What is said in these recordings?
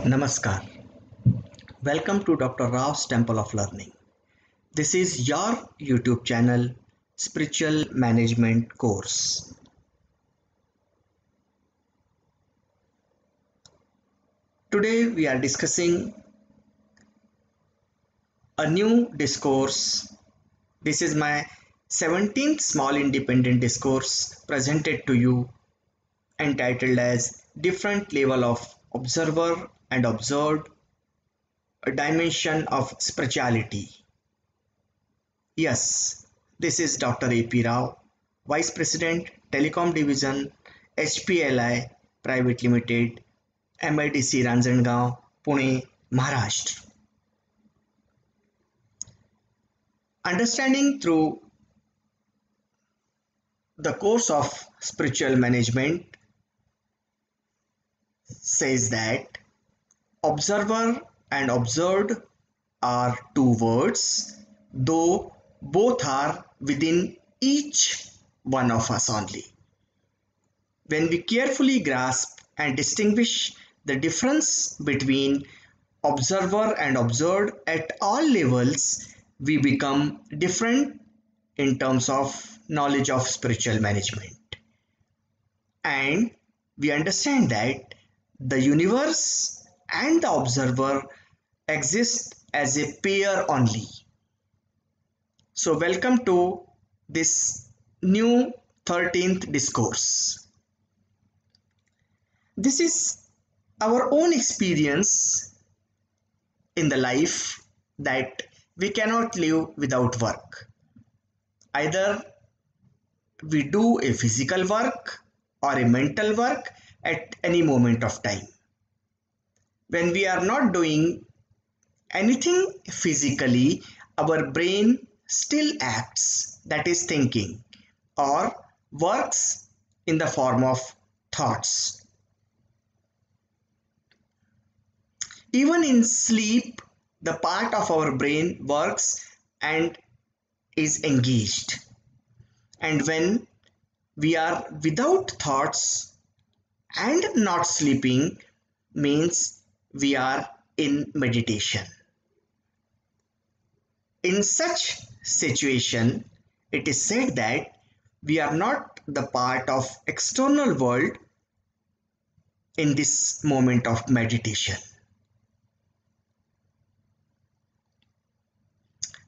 Namaskar. Welcome to Dr. Rao's Temple of Learning. This is your YouTube channel, Spiritual Management Course. Today we are discussing a new discourse. This is my 17th small independent discourse presented to you entitled as Different Level of Observer and Observed, a Dimension of Spirituality. Yes, this is Dr. A.P. Rao, Vice President, Telecom Division, HPLI Private Limited, MIDC Ranjangaon, Pune, Maharashtra. Understanding through the course of spiritual management says that observer and observed are two words, though both are within each one of us only. When we carefully grasp and distinguish the difference between observer and observed at all levels, we become different in terms of knowledge of spiritual management. And we understand that the universe and the observer exist as a pair only. So welcome to this new 13th discourse. This is our own experience in the life that we cannot live without work. Either we do a physical work or a mental work at any moment of time. When we are not doing anything physically, our brain still acts, that is thinking, or works in the form of thoughts. Even in sleep, the part of our brain works and is engaged. And when we are without thoughts and not sleeping, means we are in meditation. In such situation, it is said that we are not the part of external world in this moment of meditation.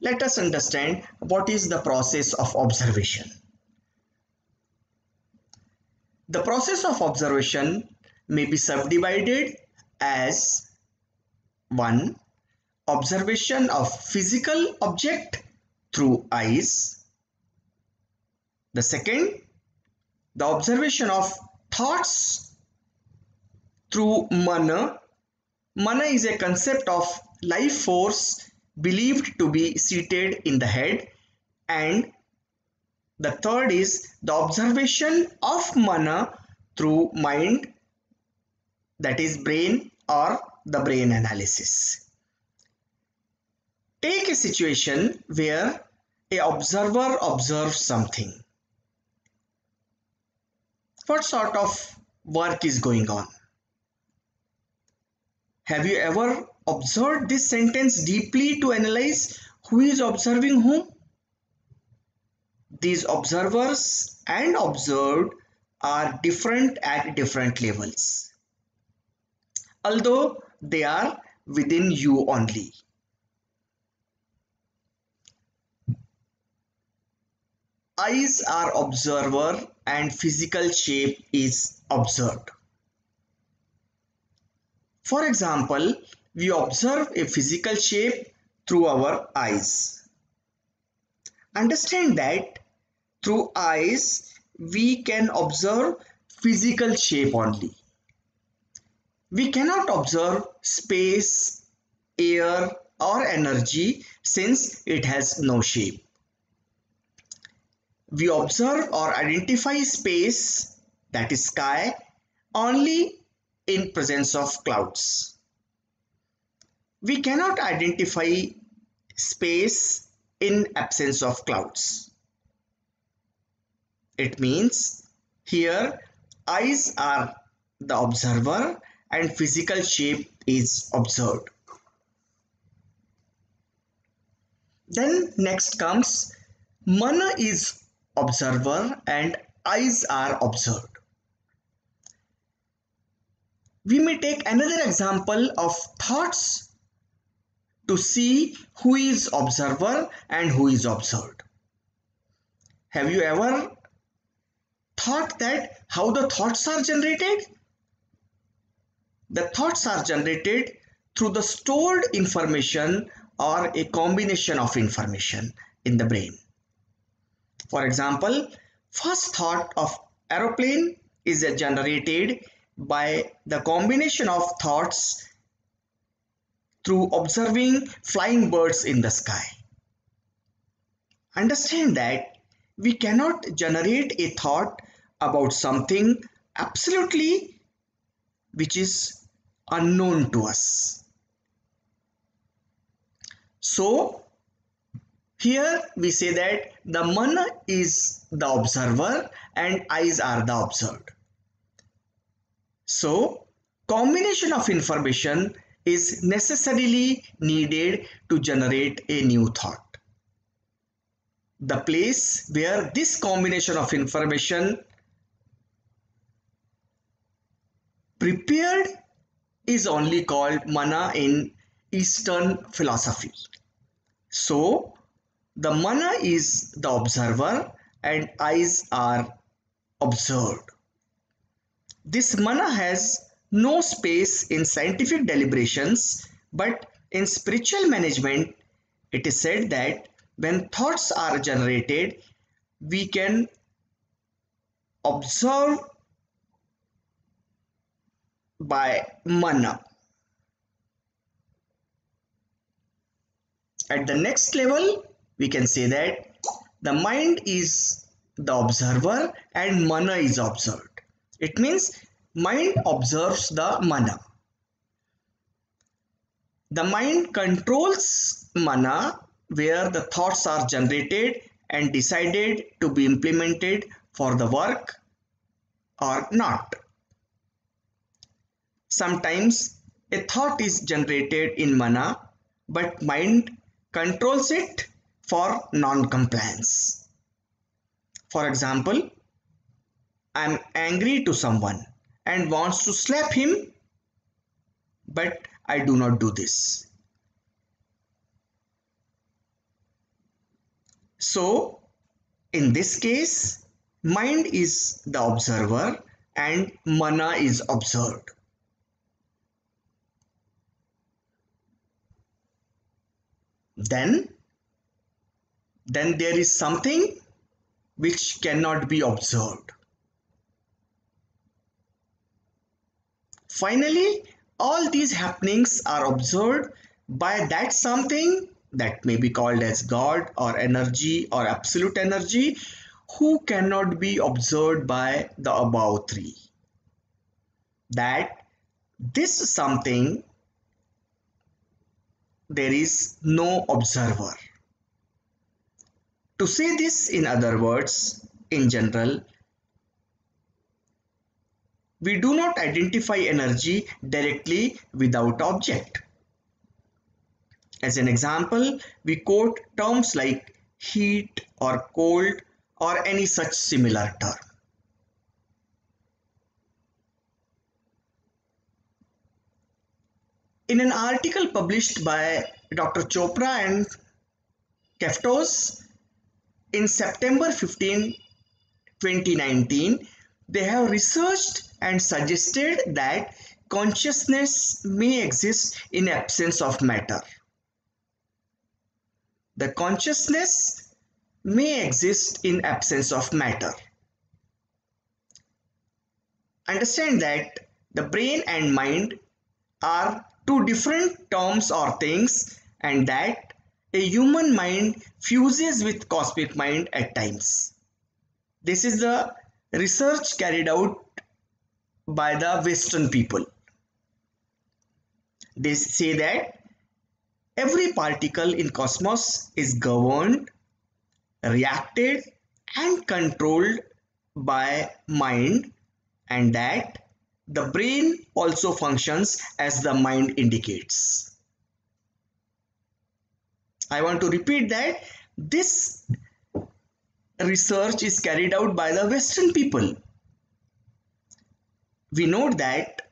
Let us understand what is the process of observation. The process of observation may be subdivided as 1. Observation of physical object through eyes. The second, the observation of thoughts through mana. Mana is a concept of life force believed to be seated in the head. And the third is the observation of mana through mind, that is brain or the brain analysis. Take a situation where an observer observes something. What sort of work is going on? Have you ever observed this sentence deeply to analyze who is observing whom? These observers and observed are different at different levels, although they are within you only. Eyes are observer and physical shape is observed. For example, we observe a physical shape through our eyes. Understand that through eyes we can observe physical shape only. We cannot observe space, air or energy since it has no shape. We observe or identify space, that is sky, only in presence of clouds. We cannot identify space in absence of clouds. It means here eyes are the observer and physical shape is observed. Then next comes mana is observer and eyes are observed. We may take another example of thoughts to see who is observer and who is observed. Have you ever thought that how the thoughts are generated? The thoughts are generated through the stored information or a combination of information in the brain. For example, first thought of aeroplane is generated by the combination of thoughts through observing flying birds in the sky. Understand that we cannot generate a thought about something absolutely which is unknown to us. So here we say that the mana is the observer and eyes are the observed. So combination of information is necessarily needed to generate a new thought. The place where this combination of information prepared is only called mana in Eastern philosophy. So the mana is the observer and eyes are observed. This mana has no space in scientific deliberations, but in spiritual management, it is said that when thoughts are generated, we can observe by mana. At the next level, we can say that the mind is the observer and mana is observed. It means mind observes the mana. The mind controls mana where the thoughts are generated and decided to be implemented for the work or not. Sometimes a thought is generated in mana, but mind controls it for non-compliance. For example, I am angry to someone and wants to slap him, but I do not do this. So, in this case, mind is the observer and mana is observed. Then there is something which cannot be observed. Finally, all these happenings are observed by that something that may be called as God or energy or absolute energy, who cannot be observed by the above three. That this something, there is no observer. To say this in other words, in general, we do not identify energy directly without object. As an example, we quote terms like heat or cold or any such similar term. In an article published by Dr. Chopra and Keftos in September 15, 2019, they have researched and suggested that consciousness may exist in absence of matter. The consciousness may exist in absence of matter. Understand that the brain and mind are two different terms or things, and that a human mind fuses with cosmic mind at times. This is the research carried out by the Western people. They say that every particle in cosmos is governed, reacted and controlled by mind, and that the brain also functions as the mind indicates. I want to repeat that this research is carried out by the Western people. We note that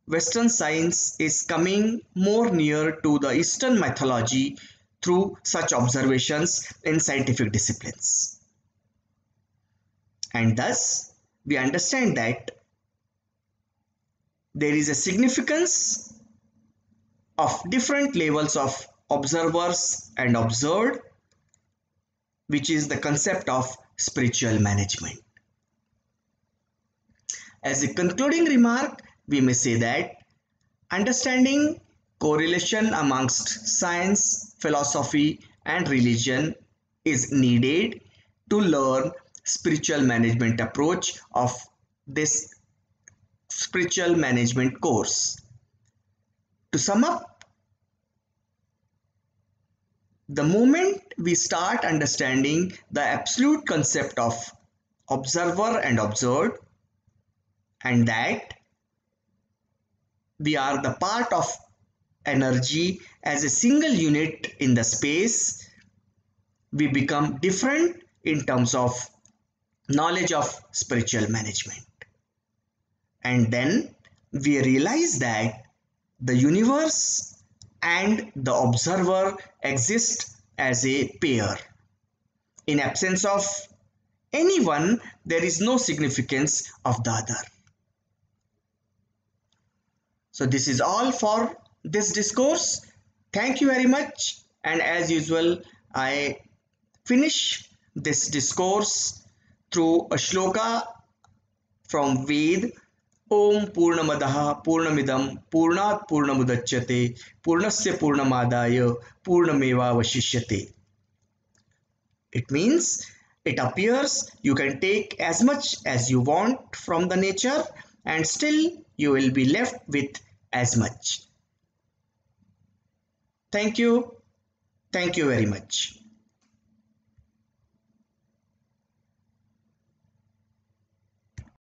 Western science is coming more near to the Eastern mythology through such observations in scientific disciplines. And thus, we understand that there is a significance of different levels of observers and observed, which is the concept of spiritual management. As a concluding remark, we may say that understanding correlation amongst science, philosophy, and religion is needed to learn spiritual management approach of this spiritual management course. To sum up, the moment we start understanding the absolute concept of observer and observed, and that we are the part of energy as a single unit in the space, we become different in terms of knowledge of spiritual management. And then we realize that the universe and the observer exist as a pair. In absence of anyone, there is no significance of the other. So this is all for this discourse. Thank you very much. And as usual, I finish this discourse through a shloka from Ved. Om Purnamadaha Purnamidam Purnat Purnamudachyate Purnasya Purnamadaya Purnameva Vashishyate. It means it appears you can take as much as you want from the nature and still you will be left with as much. Thank you. Thank you very much.